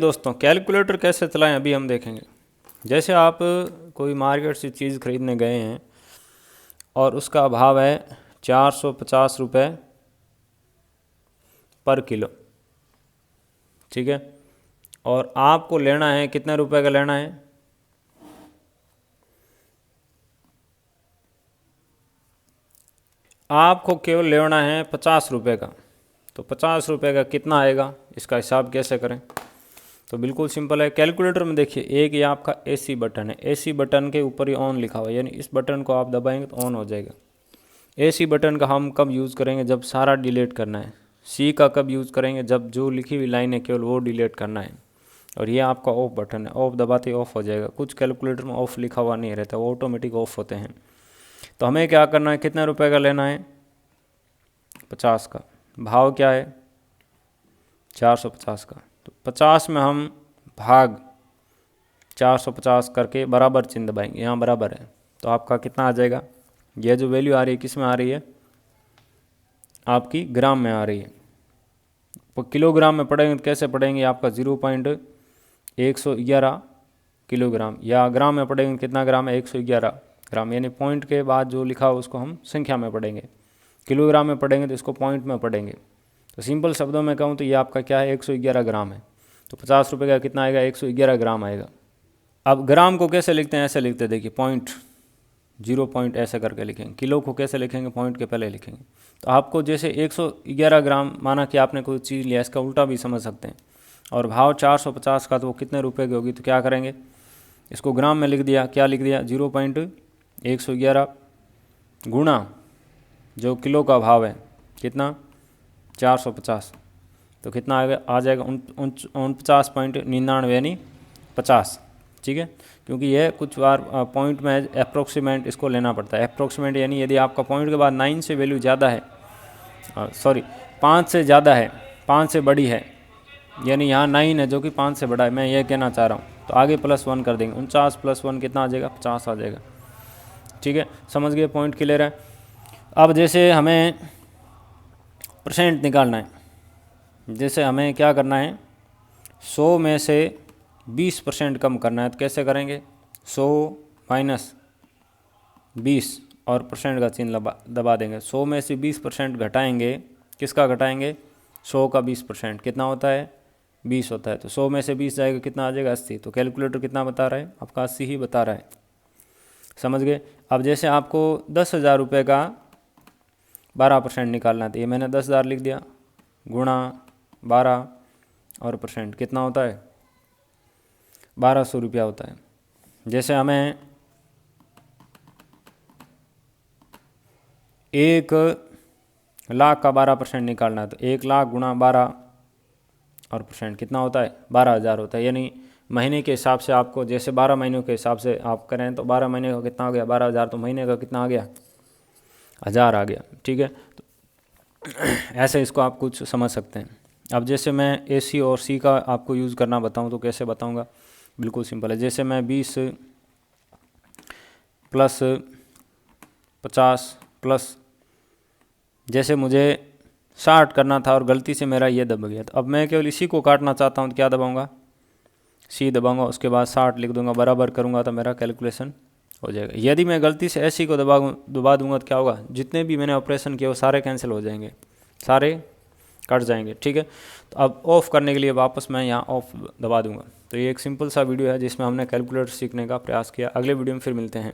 दोस्तों कैलकुलेटर कैसे चलाएं अभी हम देखेंगे। जैसे आप कोई मार्केट से चीज़ खरीदने गए हैं और उसका भाव है 450 रुपये पर किलो, ठीक है। और आपको लेना है कितने रुपए का लेना है, आपको केवल लेना है 50 रुपये का। तो 50 रुपये का कितना आएगा, इसका हिसाब कैसे करें। तो बिल्कुल सिंपल है। कैलकुलेटर में देखिए एक ये आपका एसी बटन है, एसी बटन के ऊपर ही ऑन लिखा हुआ है, यानी इस बटन को आप दबाएंगे तो ऑन हो जाएगा। एसी बटन का हम कब यूज़ करेंगे, जब सारा डिलीट करना है। सी का कब यूज़ करेंगे, जब जो लिखी हुई लाइन है केवल वो डिलीट करना है। और ये आपका ऑफ बटन है, ऑफ दबाते ही ऑफ हो जाएगा। कुछ कैलकुलेटर में ऑफ लिखा हुआ नहीं रहता, वो ऑटोमेटिक ऑफ होते हैं। तो हमें क्या करना है, कितने रुपए का लेना है, 50 का। भाव क्या है, 450 का। तो 50 में हम भाग 450 करके बराबर चिन्ह दबाएंगे, यहाँ बराबर है। तो आपका कितना आ जाएगा, यह जो वैल्यू आ रही है किस में आ रही है, आपकी ग्राम में आ रही है। तो किलोग्राम में पढ़ेंगे तो कैसे पढ़ेंगे, आपका 0.111 किलोग्राम, या ग्राम में पढ़ेंगे कितना ग्राम है, 111 ग्राम। यानी पॉइंट के बाद जो लिखा हो उसको हम संख्या में पढ़ेंगे। किलोग्राम में पढ़ेंगे तो इसको पॉइंट में पढ़ेंगे। तो सिंपल शब्दों में कहूँ तो ये आपका क्या है, 111 ग्राम है। तो 50 रुपये का कितना आएगा, 111 ग्राम आएगा। अब ग्राम को कैसे लिखते हैं, ऐसे लिखते हैं, देखिए पॉइंट 0 पॉइंट ऐसे करके लिखेंगे। किलो को कैसे लिखेंगे, पॉइंट के पहले लिखेंगे। तो आपको जैसे 111 ग्राम माना कि आपने कोई चीज़ लिया, इसका उल्टा भी समझ सकते हैं। और भाव 450 का, तो वो कितने रुपए की होगी। तो क्या करेंगे, इसको ग्राम में लिख दिया, क्या लिख दिया, 0.111 गुणा जो किलो का भाव है कितना, 450। तो कितना आ जाएगा 49.99 यानी 50, ठीक है। क्योंकि यह कुछ बार पॉइंट में अप्रोक्सीमेट इसको लेना पड़ता है। अप्रोक्सीमेट यानी यदि आपका पॉइंट के बाद 9 से वैल्यू ज़्यादा है, 5 से ज़्यादा है, 5 से बड़ी है, यानी यहाँ 9 है जो कि 5 से बड़ा है, मैं ये कहना चाह रहा हूँ। तो आगे +1 कर देंगे, 49 + 1 कितना आ जाएगा, 50 आ जाएगा, ठीक है। समझ गए, पॉइंट क्लियर है। अब जैसे हमें परसेंट निकालना है, जैसे हमें क्या करना है, 100 में से 20% कम करना है। तो कैसे करेंगे, 100 माइनस 20 और परसेंट का चिन्ह दबा देंगे। 100 में से 20% घटाएंगे, किसका घटाएंगे, 100 का 20% कितना होता है, 20 होता है। तो 100 में से 20 जाएगा, कितना आ जाएगा, 80। तो कैलकुलेटर कितना बता रहा है, आपका 80 ही बता रहा है। समझ गए। अब जैसे आपको 10,000 रुपये का 12% निकालना है, तो ये मैंने 10,000 लिख दिया, गुणा 12 और परसेंट कितना होता है, 1200 रुपया होता है। जैसे हमें 1,00,000 का 12% निकालना है, तो 1,00,000 गुणा 12 और परसेंट कितना होता है, 12,000 होता है। यानी महीने के हिसाब से आपको, जैसे 12 महीनों के हिसाब से आप करें तो 12 महीने का कितना आ गया, 12,000। तो महीने का कितना आ गया, 1,000 आ गया, ठीक है। तो ऐसे इसको आप कुछ समझ सकते हैं। अब जैसे मैं AC और C का आपको यूज़ करना बताऊं तो कैसे बताऊंगा, बिल्कुल सिंपल है। जैसे मैं 20 + 50 प्लस, जैसे मुझे 60 करना था और गलती से मेरा ये दब गया, तो अब मैं केवल इसी को काटना चाहता हूँ तो क्या दबाऊंगा, C दबाऊंगा, उसके बाद 60 लिख दूंगा, बराबर करूँगा तो मेरा कैलकुलेशन हो जाएगा। यदि मैं गलती से AC को दबा दूंगा तो क्या होगा, जितने भी मैंने ऑपरेशन किए वो सारे कैंसिल हो जाएंगे, सारे कट जाएंगे, ठीक है। तो अब ऑफ़ करने के लिए वापस मैं यहाँ ऑफ़ दबा दूंगा। तो ये एक सिंपल सा वीडियो है जिसमें हमने कैलकुलेटर सीखने का प्रयास किया। अगले वीडियो में फिर मिलते हैं।